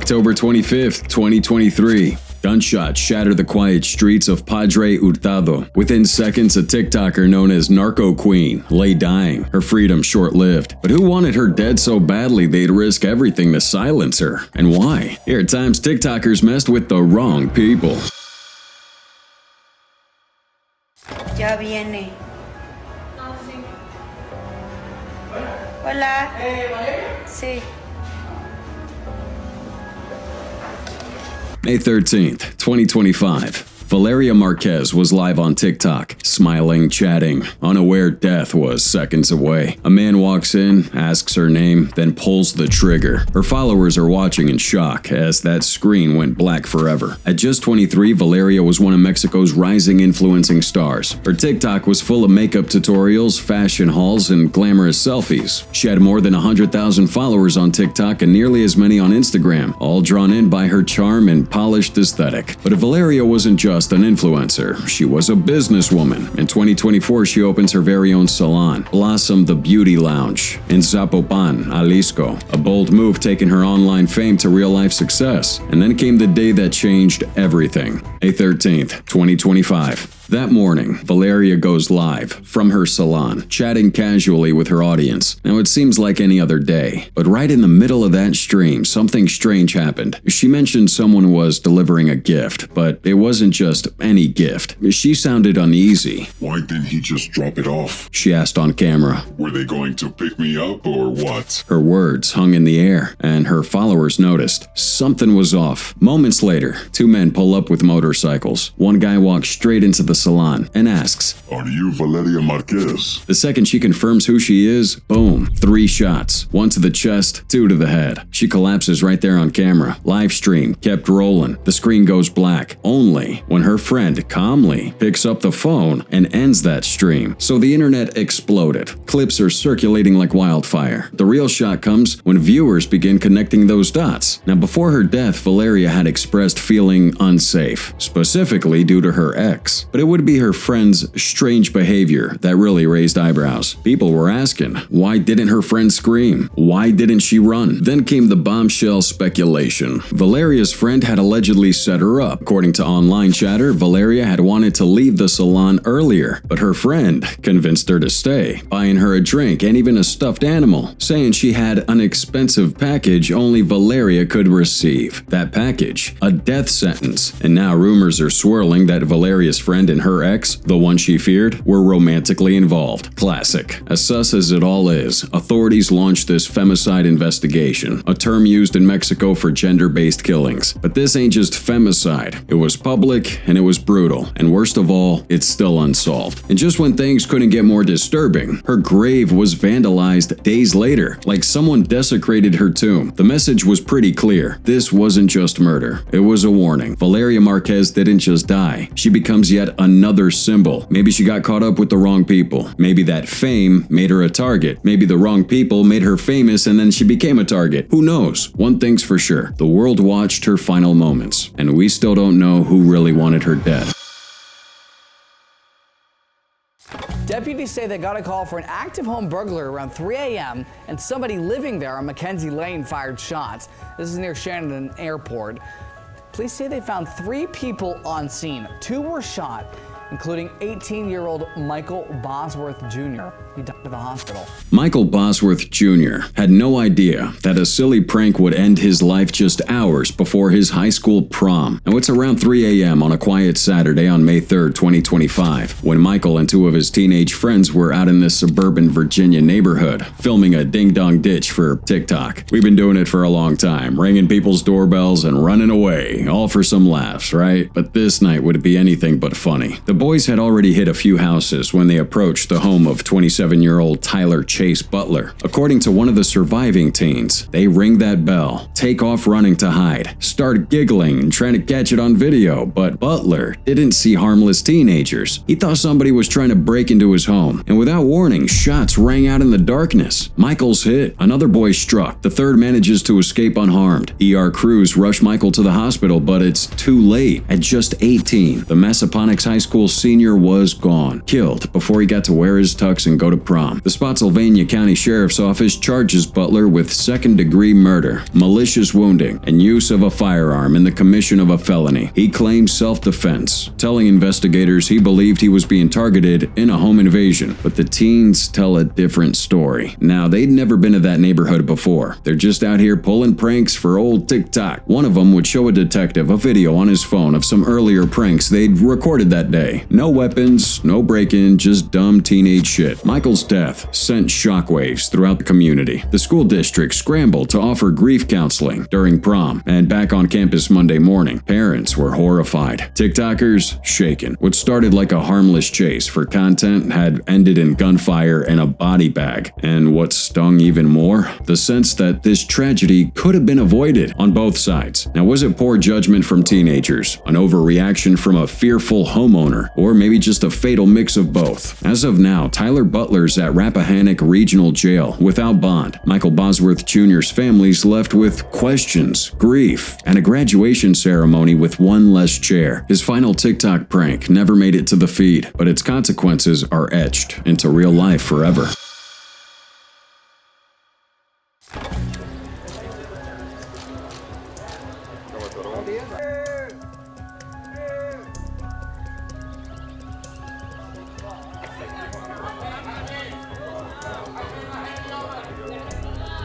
October 25th, 2023. Gunshots shatter the quiet streets of Padre Hurtado. Within seconds, a TikToker known as Narco Queen lay dying, her freedom short-lived. But who wanted her dead so badly they'd risk everything to silence her? And why? Here at times, TikTokers messed with the wrong people. Ya viene. Hola. Sí. May 13th, 2025. Valeria Marquez was live on TikTok, smiling, chatting, unaware death was seconds away. A man walks in, asks her name, then pulls the trigger. Her followers are watching in shock as that screen went black forever. At just 23, Valeria was one of Mexico's rising influencing stars. Her TikTok was full of makeup tutorials, fashion hauls, and glamorous selfies. She had more than 100,000 followers on TikTok and nearly as many on Instagram, all drawn in by her charm and polished aesthetic. But Valeria wasn't just an influencer, she was a businesswoman. In 2024, she opens her very own salon, Blossom the Beauty Lounge, in Zapopan, Jalisco. A bold move taking her online fame to real-life success. And then came the day that changed everything. May 13th, 2025. That morning, Valeria goes live from her salon, chatting casually with her audience. Now it seems like any other day, but right in the middle of that stream, something strange happened. She mentioned someone was delivering a gift, but it wasn't just any gift. She sounded uneasy. Why didn't he just drop it off? She asked on camera. Were they going to pick me up or what? Her words hung in the air, and her followers noticed. Something was off. Moments later, two men pull up with motorcycles. One guy walks straight into the salon and asks, "Are you Valeria Marquez?" The second she confirms who she is, boom, 3 shots. 1 to the chest, 2 to the head. She collapses right there on camera. Live stream kept rolling. The screen goes black, only when her friend calmly picks up the phone and ends that stream. So the internet exploded. Clips are circulating like wildfire. The real shot comes when viewers begin connecting those dots. Now, before her death, Valeria had expressed feeling unsafe, specifically due to her ex. But it would be her friend's strange behavior that really raised eyebrows. People were asking, why didn't her friend scream? Why didn't she run? Then came the bombshell speculation. Valeria's friend had allegedly set her up. According to online chatter, Valeria had wanted to leave the salon earlier, but her friend convinced her to stay, buying her a drink and even a stuffed animal, saying she had an expensive package only Valeria could receive. That package, a death sentence. And now rumors are swirling that Valeria's friend and her ex, the one she feared, were romantically involved. Classic. As sus as it all is, authorities launched this femicide investigation, a term used in Mexico for gender-based killings. But this ain't just femicide. It was public and it was brutal. And worst of all, it's still unsolved. And just when things couldn't get more disturbing, her grave was vandalized days later, like someone desecrated her tomb. The message was pretty clear. This wasn't just murder. It was a warning. Valeria Marquez didn't just die. She becomes yet another symbol. Maybe she got caught up with the wrong people. Maybe that fame made her a target. Maybe the wrong people made her famous and then she became a target. Who knows? One thing's for sure. The world watched her final moments, and we still don't know who really wanted her dead. Deputies say they got a call for an active home burglar around 3 a.m. and somebody living there on Mackenzie Lane fired shots. This is near Shannon Airport. Police say they found 3 people on scene. 2 were shot, including 18-year-old Michael Bosworth Jr. He died at the hospital. Michael Bosworth Jr. had no idea that a silly prank would end his life just hours before his high school prom. Now it's around 3 a.m. on a quiet Saturday on May 3rd, 2025, when Michael and 2 of his teenage friends were out in this suburban Virginia neighborhood, filming a ding-dong ditch for TikTok. We've been doing it for a long time, ringing people's doorbells and running away, all for some laughs, right? But this night would be anything but funny. The boys had already hit a few houses when they approached the home of 27-year-old Tyler Chase Butler. According to one of the surviving teens, they ring that bell, take off running to hide, start giggling and trying to catch it on video, but Butler didn't see harmless teenagers. He thought somebody was trying to break into his home, and without warning, shots rang out in the darkness. Michael's hit. Another boy struck. The third manages to escape unharmed. ER crews rush Michael to the hospital, but it's too late. At just 18, the Massaponax High School Samuels Sr. was gone, killed before he got to wear his tux and go to prom. The Spotsylvania County Sheriff's Office charges Butler with second-degree murder, malicious wounding, and use of a firearm in the commission of a felony. He claimed self-defense, telling investigators he believed he was being targeted in a home invasion. But the teens tell a different story. Now, they'd never been to that neighborhood before. They're just out here pulling pranks for old TikTok. One of them would show a detective a video on his phone of some earlier pranks they'd recorded that day. No weapons, no break-in, just dumb teenage shit. Michael's death sent shockwaves throughout the community. The school district scrambled to offer grief counseling during prom, and back on campus Monday morning, parents were horrified. TikTokers shaken. What started like a harmless chase for content had ended in gunfire and a body bag. And what stung even more? The sense that this tragedy could have been avoided on both sides. Now, was it poor judgment from teenagers, an overreaction from a fearful homeowner, or maybe just a fatal mix of both? As of now, Tyler Butler's at Rappahannock Regional Jail without bond. Michael Bosworth Jr.'s family's left with questions, grief, and a graduation ceremony with one less chair. His final TikTok prank never made it to the feed, but its consequences are etched into real life forever.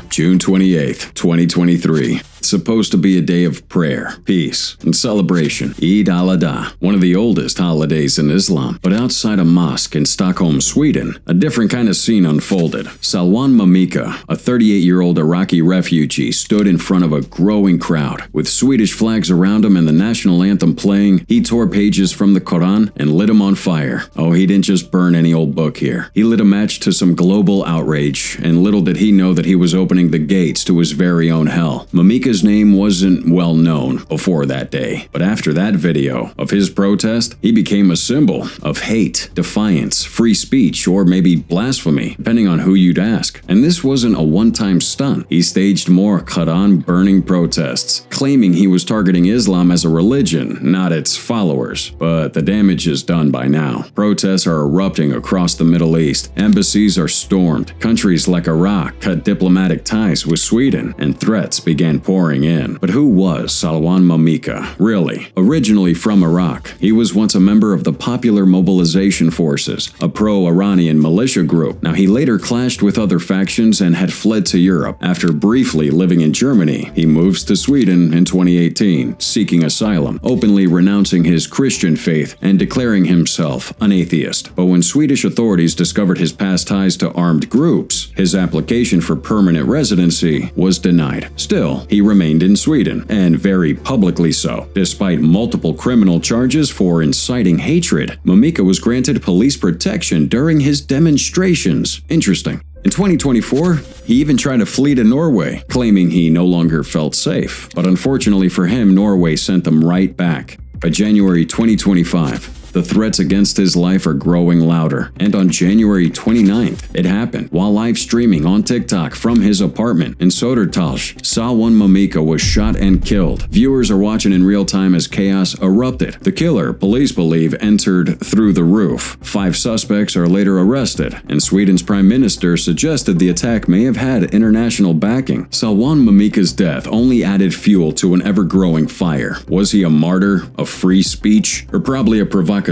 June 28, 2023. It's supposed to be a day of prayer, peace, and celebration. Eid al-Adha, one of the oldest holidays in Islam. But outside a mosque in Stockholm, Sweden, a different kind of scene unfolded. Salwan Mamika, a 38-year-old Iraqi refugee, stood in front of a growing crowd. With Swedish flags around him and the national anthem playing, he tore pages from the Quran and lit them on fire. Oh, he didn't just burn any old book here. He lit a match to some global outrage, and little did he know that he was opening the gates to his very own hell. Mamika's name wasn't well known before that day, but after that video of his protest, he became a symbol of hate, defiance, free speech, or maybe blasphemy, depending on who you'd ask. And this wasn't a one-time stunt. He staged more Quran-burning protests, claiming he was targeting Islam as a religion, not its followers. But the damage is done by now. Protests are erupting across the Middle East. Embassies are stormed. Countries like Iraq cut diplomatic ties with Sweden, and threats began pouring in. But who was Salwan Mamika, really? Originally from Iraq, he was once a member of the Popular Mobilization Forces, a pro-Iranian militia group. Now, he later clashed with other factions and had fled to Europe. After briefly living in Germany, he moves to Sweden in 2018, seeking asylum, openly renouncing his Christian faith and declaring himself an atheist. But when Swedish authorities discovered his past ties to armed groups, his application for permanent residency was denied. Still, he remained in Sweden, and very publicly so. Despite multiple criminal charges for inciting hatred, Mamika was granted police protection during his demonstrations. Interesting. In 2024, he even tried to flee to Norway, claiming he no longer felt safe. But unfortunately for him, Norway sent them right back. By January 2025, the threats against his life are growing louder, and on January 29th, it happened. While live streaming on TikTok from his apartment in Södertälje, Salwan Mamika was shot and killed. Viewers are watching in real time as chaos erupted. The killer, police believe, entered through the roof. 5 suspects are later arrested, and Sweden's prime minister suggested the attack may have had international backing. Salwan Mamika's death only added fuel to an ever-growing fire. Was he a martyr of free speech, or probably a provocateur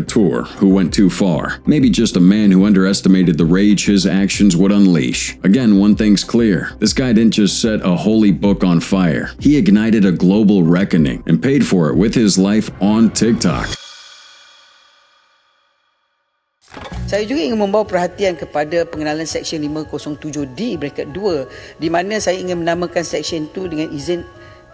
who went too far? Maybe just a man who underestimated the rage his actions would unleash. Again, one thing's clear. This guy didn't just set a holy book on fire. He ignited a global reckoning and paid for it with his life on TikTok. Saya juga ingin membawa perhatian kepada pengenalan Seksyen 507D bracket 2 di mana saya ingin menamakan Seksyen 2 dengan izin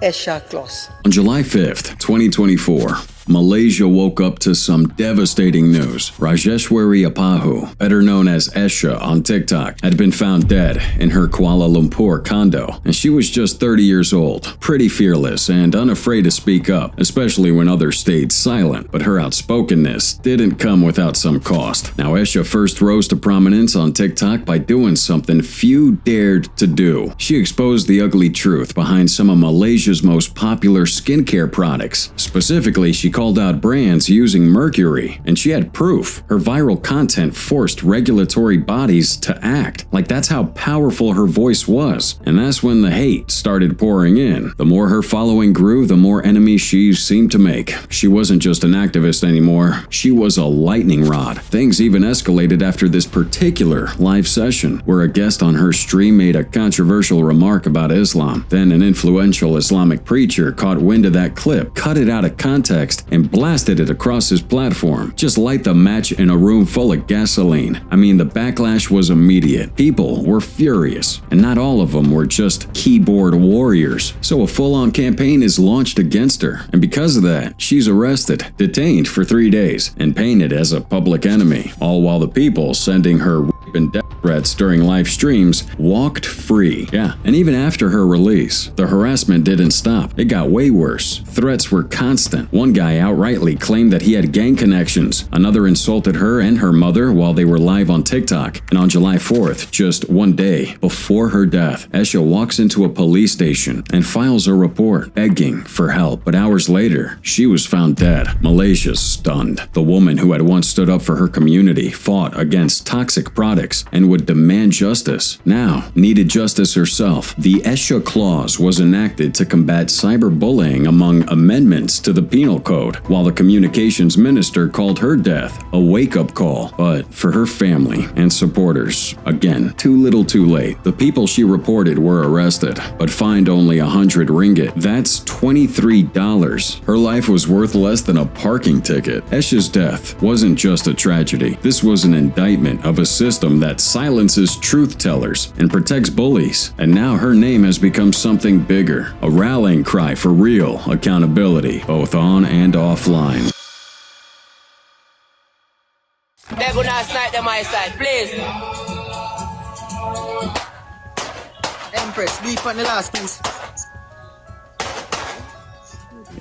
Essha Clause. On July 5th, 2024, Malaysia woke up to some devastating news. Rajeshwari Apahu, better known as Essha on TikTok, had been found dead in her Kuala Lumpur condo, and she was just 30 years old, pretty fearless and unafraid to speak up, especially when others stayed silent. But her outspokenness didn't come without some cost. Now, Essha first rose to prominence on TikTok by doing something few dared to do. She exposed the ugly truth behind some of Malaysia's most popular skincare products. Specifically, she called out brands using mercury, and she had proof. Her viral content forced regulatory bodies to act. Like, that's how powerful her voice was. And that's when the hate started pouring in. The more her following grew, the more enemies she seemed to make. She wasn't just an activist anymore. She was a lightning rod. Things even escalated after this particular live session, where a guest on her stream made a controversial remark about Islam. Then an influential Islamic preacher caught wind of that clip, cut it out of context, and blasted it across his platform. Just light the match in a room full of gasoline. I mean, the backlash was immediate. People were furious, and not all of them were just keyboard warriors. So a full-on campaign is launched against her, and because of that, she's arrested, detained for 3 days, and painted as a public enemy, all while the people sending her rape and death threats during live streams walked free. Yeah, and even after her release, the harassment didn't stop. It got way worse. Threats were constant. One guy outrightly claimed that he had gang connections. Another insulted her and her mother while they were live on TikTok. And on July 4th, just one day before her death, Essha walks into a police station and files a report, begging for help. But hours later, she was found dead. Malaysia's stunned. The woman who had once stood up for her community, fought against toxic products, and would demand justice, now needed justice herself. The Essha Clause was enacted to combat cyberbullying among amendments to the Penal Code, while the communications minister called her death a wake-up call. But for her family and supporters, again, too little too late. The people she reported were arrested, but fined only 100 ringgit. That's $23. Her life was worth less than a parking ticket. Essha's death wasn't just a tragedy. This was an indictment of a system that silences truth tellers and protects bullies. And now her name has become something bigger, a rallying cry for real accountability, both on and offline. They're gonna snipe them my side, please. Empress, leave on the last piece.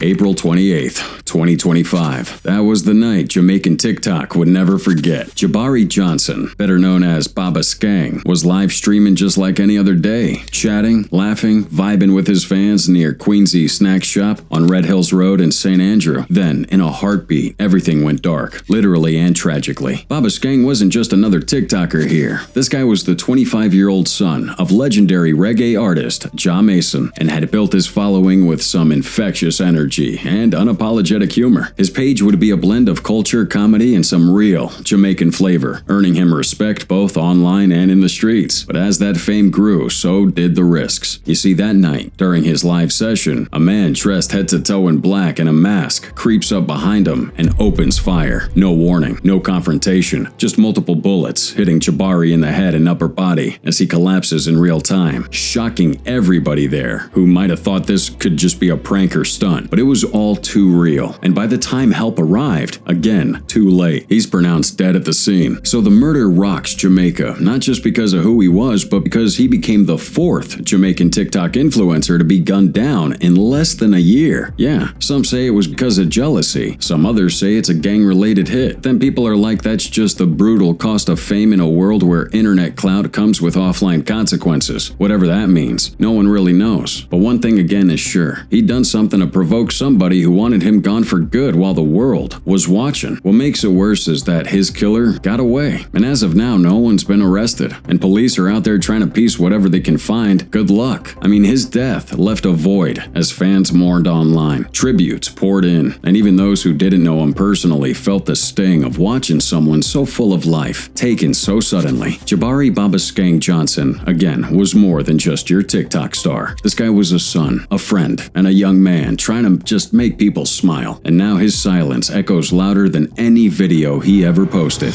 April 28th, 2025. That was the night Jamaican TikTok would never forget. Jabari Johnson, better known as Baba Skang, was live streaming just like any other day, chatting, laughing, vibing with his fans near Queensy Snack Shop on Red Hills Road in St. Andrew. Then, in a heartbeat, everything went dark, literally and tragically. Baba Skang wasn't just another TikToker here. This guy was the 25-year-old son of legendary reggae artist Ja Mason, and had built his following with some infectious energy and unapologetic humor. His page would be a blend of culture, comedy, and some real Jamaican flavor, earning him respect both online and in the streets. But as that fame grew, so did the risks. You see, that night, during his live session, a man dressed head to toe in black and a mask creeps up behind him and opens fire. No warning, no confrontation, just multiple bullets hitting Jabari in the head and upper body as he collapses in real time, shocking everybody there who might have thought this could just be a prank or stunt. But it was all too real, and by the time help arrived, again, too late. He's pronounced dead at the scene. So the murder rocks Jamaica, not just because of who he was, but because he became the 4th Jamaican TikTok influencer to be gunned down in less than a year. Yeah, some say it was because of jealousy. Some others say it's a gang-related hit. Then people are like, that's just the brutal cost of fame in a world where internet clout comes with offline consequences. Whatever that means, no one really knows. But one thing again is sure, he'd done something to provoke somebody who wanted him gone for good while the world was watching. What makes it worse is that his killer got away, and as of now, no one's been arrested, and police are out there trying to piece whatever they can find. Good luck. I mean, his death left a void as fans mourned online. Tributes poured in, and even those who didn't know him personally felt the sting of watching someone so full of life taken so suddenly. Jabari Baba Skang Johnson, again, was more than just your TikTok star. This guy was a son, a friend, and a young man trying to just make people smile, and now his silence echoes louder than any video he ever posted.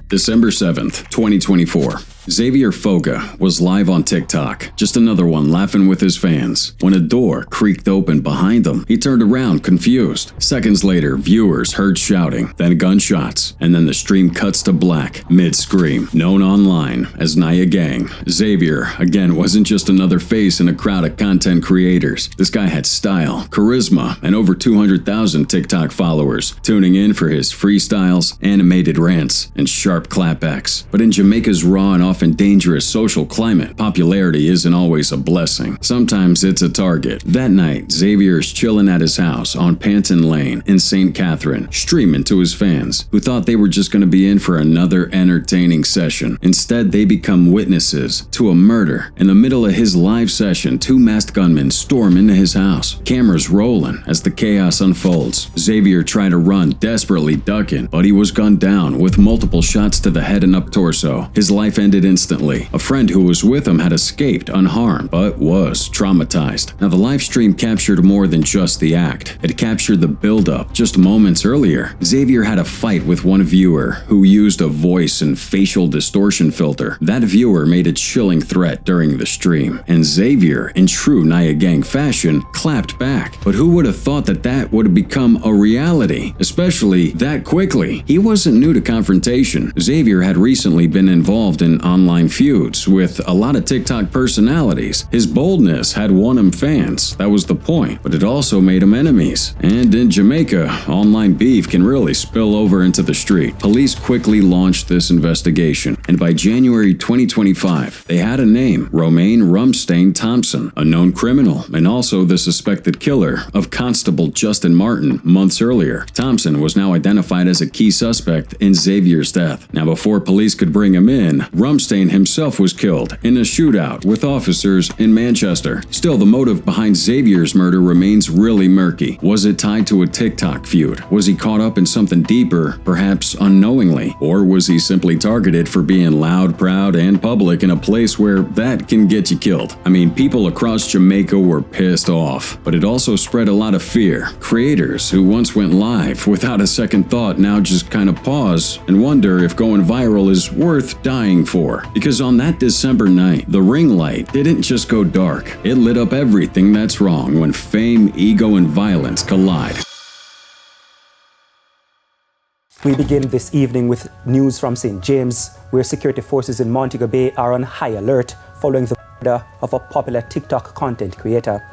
December 7th, 2024. Xavier Fogga was live on TikTok, just another one laughing with his fans. When a door creaked open behind them, he turned around confused. Seconds later, viewers heard shouting, then gunshots, and then the stream cuts to black, mid-scream. Known online as Naya Gang, Xavier, again, wasn't just another face in a crowd of content creators. This guy had style, charisma, and over 200,000 TikTok followers, tuning in for his freestyles, animated rants, and sharp clapbacks. But in Jamaica's raw and often dangerous social climate, popularity isn't always a blessing. Sometimes it's a target. That night, Xavier's chilling at his house on Panton Lane in St. Catherine, streaming to his fans, who thought they were just going to be in for another entertaining session. Instead, they become witnesses to a murder. In the middle of his live session, two masked gunmen storm into his house. Cameras rolling as the chaos unfolds. Xavier tried to run, desperately ducking, but he was gunned down with multiple shots to the head and up torso. His life ended instantly. A friend who was with him had escaped unharmed, but was traumatized. Now, the live stream captured more than just the act. It captured the buildup. Just moments earlier, Xavier had a fight with one viewer who used a voice and facial distortion filter. That viewer made a chilling threat during the stream, and Xavier, in true Naya Gang fashion, clapped back. But who would have thought that that would have become a reality, especially that quickly? He wasn't new to confrontation. Xavier had recently been involved in online feuds with a lot of TikTok personalities. His boldness had won him fans, that was the point, but it also made him enemies. And in Jamaica, online beef can really spill over into the street. Police quickly launched this investigation, and by January 2025, they had a name: Romaine Rumstain Thompson, a known criminal and also the suspected killer of Constable Justin Martin months earlier. Thompson was now identified as a key suspect in Xavier's death. Now, before police could bring him in, Rumstain himself was killed in a shootout with officers in Manchester. Still, the motive behind Xavier's murder remains really murky. Was it tied to a TikTok feud? Was he caught up in something deeper, perhaps unknowingly? Or was he simply targeted for being loud, proud, and public in a place where that can get you killed? I mean, people across Jamaica were pissed off, but it also spread a lot of fear. Creators who once went live without a second thought now just kind of pause and wonder if going viral is worth dying for. Because on that December night, the ring light didn't just go dark. It lit up everything that's wrong when fame, ego, and violence collide. We begin this evening with news from St. James, where security forces in Montego Bay are on high alert following the murder of a popular TikTok content creator.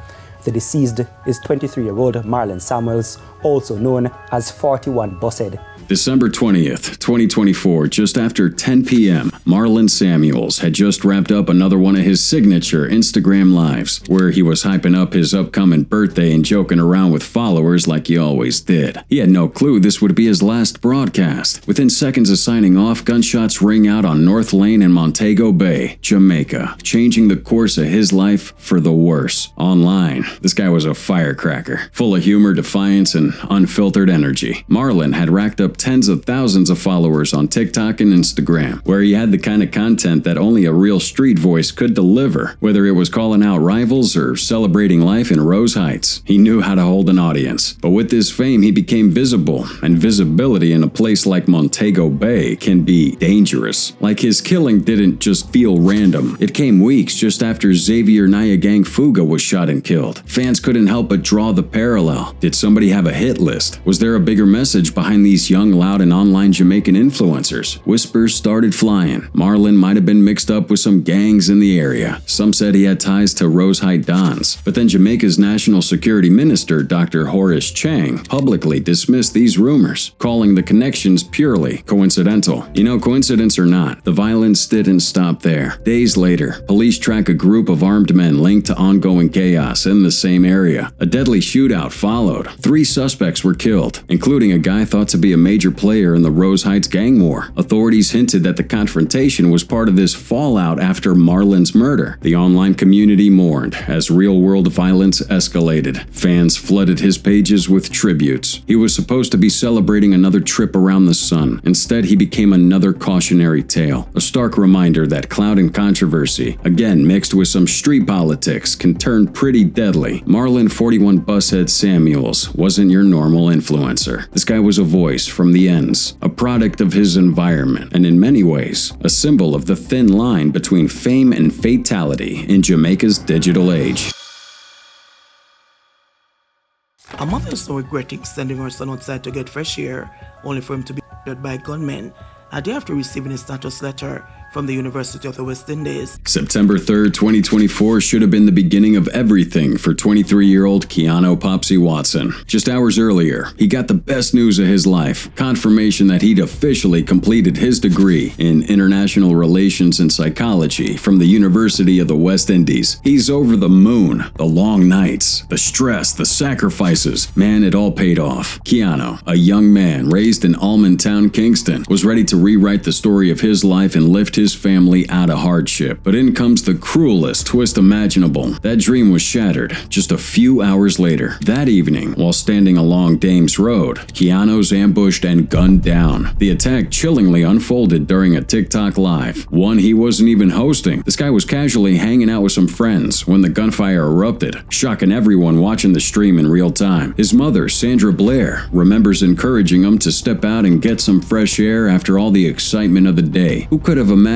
The deceased is 23-year-old Marlon Samuels, also known as 41 Busted. December 20th, 2024, just after 10 p.m., Marlon Samuels had just wrapped up another one of his signature Instagram lives, where he was hyping up his upcoming birthday and joking around with followers like he always did. He had no clue this would be his last broadcast. Within seconds of signing off, gunshots ring out on North Lane in Montego Bay, Jamaica, changing the course of his life for the worse. Online, this guy was a firecracker, full of humor, defiance, and unfiltered energy. Marlon had racked up tens of thousands of followers on TikTok and Instagram, where he had the kind of content that only a real street voice could deliver. Whether it was calling out rivals or celebrating life in Rose Heights, he knew how to hold an audience. But with this fame, he became visible, and visibility in a place like Montego Bay can be dangerous. Like, his killing didn't just feel random. It came weeks just after Xavier Naya Gang Fogga was shot and killed. Fans couldn't help but draw the parallel. Did somebody have a hit list? Was there a bigger message behind these young, loud, and online Jamaican influencers? Whispers started flying. Marlon might have been mixed up with some gangs in the area. Some said he had ties to Rose Heights Dons. But then Jamaica's National Security Minister, Dr. Horace Chang, publicly dismissed these rumors, calling the connections purely coincidental. You know, coincidence or not, the violence didn't stop there. Days later, police track a group of armed men linked to ongoing chaos in the same area. A deadly shootout followed. 3 suspects were killed, including a guy thought to be a major player in the Rose Heights gang war. Authorities hinted that the confrontation was part of this fallout after Marlon's murder. The online community mourned as real-world violence escalated. Fans flooded his pages with tributes. He was supposed to be celebrating another trip around the sun. Instead, he became another cautionary tale, a stark reminder that clout and controversy, again mixed with some street politics, can turn pretty deadly. Marlon 41 Bushead Samuels wasn't your normal influencer. This guy was a voice from from the ends, a product of his environment, and in many ways, a symbol of the thin line between fame and fatality in Jamaica's digital age. A mother is so regretting sending her son outside to get fresh air, only for him to be murdered by gunmen a day after receiving a status letter from the University of the West Indies. September 3rd, 2024 should have been the beginning of everything for 23-year-old Keano Watson. Just hours earlier, he got the best news of his life, confirmation that he'd officially completed his degree in International Relations and Psychology from the University of the West Indies. He's over the moon. The long nights, the stress, the sacrifices. Man, it all paid off. Keano, a young man raised in Almond Town, Kingston, was ready to rewrite the story of his life and lift his family out of hardship. But in comes the cruelest twist imaginable. That dream was shattered just a few hours later. That evening, while standing along Dames Road, Keano's ambushed and gunned down. The attack chillingly unfolded during a TikTok live, one he wasn't even hosting. This guy was casually hanging out with some friends when the gunfire erupted, shocking everyone watching the stream in real time. His mother, Sandra Blair, remembers encouraging him to step out and get some fresh air after all the excitement of the day. Who could have imagined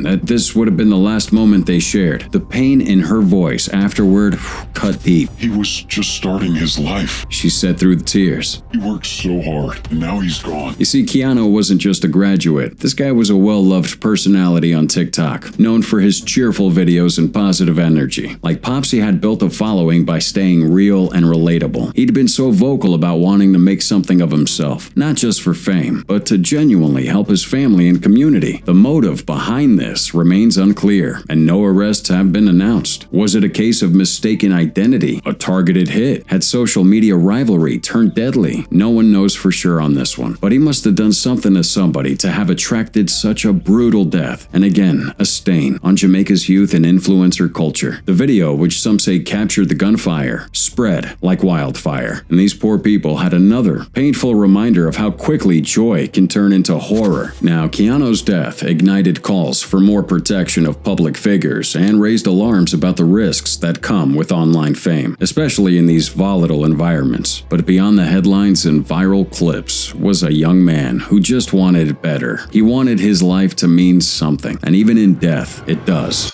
that this would have been the last moment they shared? The pain in her voice afterward cut deep. He was just starting his life. She said through the tears. He worked so hard, and now he's gone. You see, Keano wasn't just a graduate. This guy was a well-loved personality on TikTok, known for his cheerful videos and positive energy. Like Popsy had built a following by staying real and relatable. He'd been so vocal about wanting to make something of himself, not just for fame, but to genuinely help his family and community. The motive behind this remains unclear, and no arrests have been announced. Was it a case of mistaken identity? A targeted hit? Had social media rivalry turned deadly? No one knows for sure on this one, but he must have done something to somebody to have attracted such a brutal death, and again, a stain on Jamaica's youth and influencer culture. The video, which some say captured the gunfire, spread like wildfire, and these poor people had another painful reminder of how quickly joy can turn into horror. Now, Keano's death ignited calls for more protection of public figures and raised alarms about the risks that come with online fame, especially in these volatile environments. But beyond the headlines and viral clips was a young man who just wanted better. He wanted his life to mean something, and even in death, it does.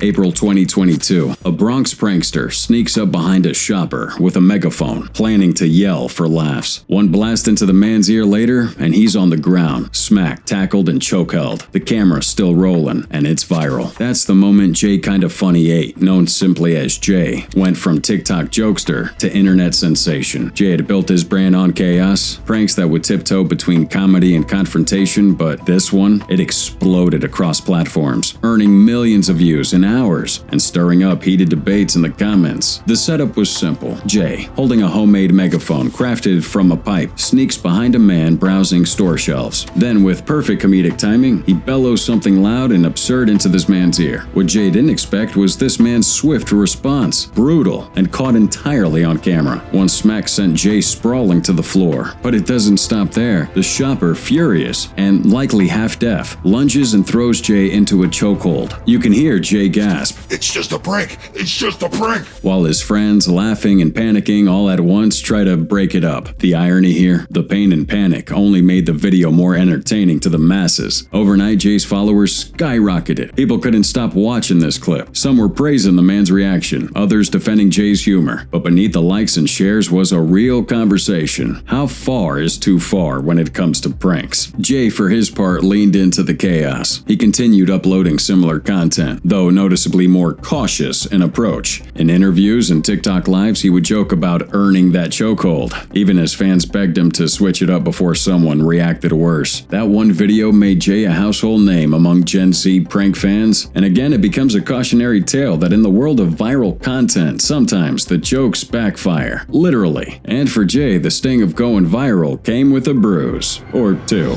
April 2022, a Bronx prankster sneaks up behind a shopper with a megaphone, planning to yell for laughs. One blast into the man's ear later, and he's on the ground, smacked, tackled, and choke-held. The camera still rolling, and it's viral. That's the moment Jay Kinda Funny 8, known simply as Jay, went from TikTok jokester to internet sensation. Jay had built his brand on chaos, pranks that would tiptoe between comedy and confrontation, but this one, it exploded across platforms, earning millions of views in hours and stirring up heated debates in the comments. The setup was simple. Jay, holding a homemade megaphone crafted from a pipe, sneaks behind a man browsing store shelves. Then, with perfect comedic timing, he bellows something loud and absurd into this man's ear. What Jay didn't expect was this man's swift response, brutal and caught entirely on camera. One smack sent Jay sprawling to the floor. But it doesn't stop there. The shopper, furious and likely half-deaf, lunges and throws Jay into a chokehold. You can hear Jay gasp, It's just a prank! It's just a prank! while his friends, laughing and panicking all at once, try to break it up. The irony here? The pain and panic only made the video more entertaining to the masses. Overnight, Jay's followers skyrocketed. People couldn't stop watching this clip. Some were praising the man's reaction, others defending Jay's humor. But beneath the likes and shares was a real conversation. How far is too far when it comes to pranks? Jay, for his part, leaned into the chaos. He continued uploading similar content, though noticeably more cautious in approach. In interviews and TikTok lives, he would joke about earning that chokehold, even as fans begged him to switch it up before someone reacted worse. That one video made Jay a household name among Gen Z prank fans, and again it becomes a cautionary tale that in the world of viral content, sometimes the jokes backfire, literally. And for Jay, the sting of going viral came with a bruise, or two.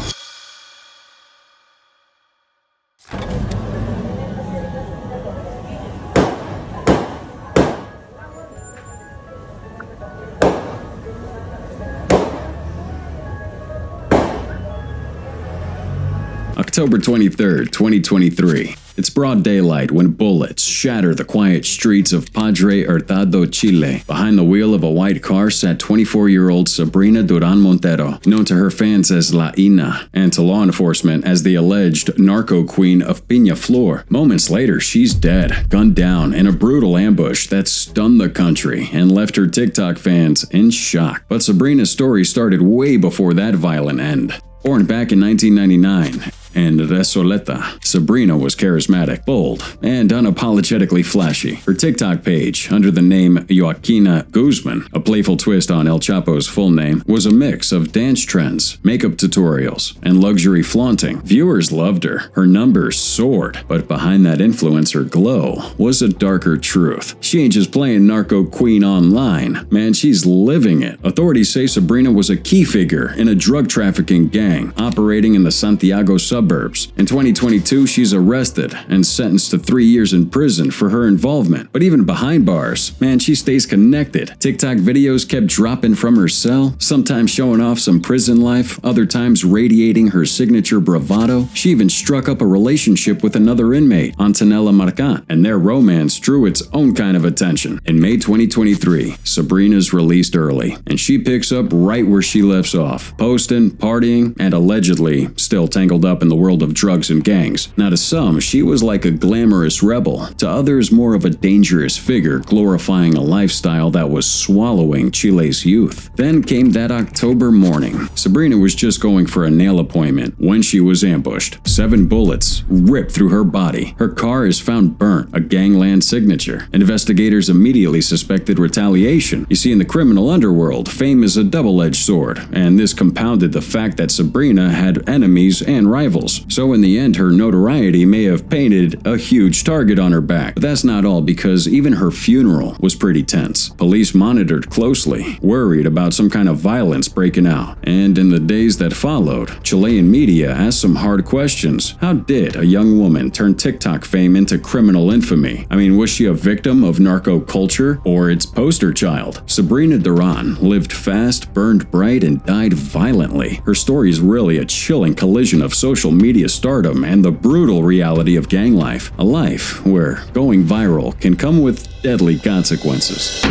October 23rd, 2023. It's broad daylight when bullets shatter the quiet streets of Padre Hurtado, Chile. Behind the wheel of a white car sat 24-year-old Sabrina Duran Montero, known to her fans as La Ina, and to law enforcement as the alleged narco queen of Peñaflor. Moments later, she's dead, gunned down in a brutal ambush that stunned the country and left her TikTok fans in shock. But Sabrina's story started way before that violent end. Born back in 1999 in Resoleta, Sabrina was charismatic, bold, and unapologetically flashy. Her TikTok page, under the name Joaquina Guzman, a playful twist on El Chapo's full name, was a mix of dance trends, makeup tutorials, and luxury flaunting. Viewers loved her. Her numbers soared, but behind that influencer glow was a darker truth. She ain't just playing narco queen online. Man, she's living it. Authorities say Sabrina was a key figure in a drug trafficking gang operating in the Santiago suburbs. In 2022, she's arrested and sentenced to 3 years in prison for her involvement. But even behind bars, man, she stays connected. TikTok videos kept dropping from her cell, sometimes showing off some prison life, other times radiating her signature bravado. She even struck up a relationship with another inmate, Antonella Marcant, and their romance drew its own kind of attention. In May 2023, Sabrina's released early, and she picks up right where she left off, posting, partying, and allegedly still tangled up in the world of drugs and gangs. Now to some, she was like a glamorous rebel. To others, more of a dangerous figure glorifying a lifestyle that was swallowing Chile's youth. Then came that October morning. Sabrina was just going for a nail appointment when she was ambushed. 7 bullets ripped through her body. Her car is found burnt, a gangland signature. Investigators immediately suspected retaliation. You see, in the criminal underworld, fame is a double-edged sword, and this compounded the fact that Sabrina had enemies and rivals. So in the end, her notoriety may have painted a huge target on her back. But that's not all, because even her funeral was pretty tense. Police monitored closely, worried about some kind of violence breaking out. And in the days that followed, Chilean media asked some hard questions. How did a young woman turn TikTok fame into criminal infamy? I mean, was she a victim of narco culture or its poster child? Sabrina Duran lived fast, burned bright, and died violently. Her story is really a chilling collision of social media stardom and the brutal reality of gang life. A life where going viral can come with deadly consequences.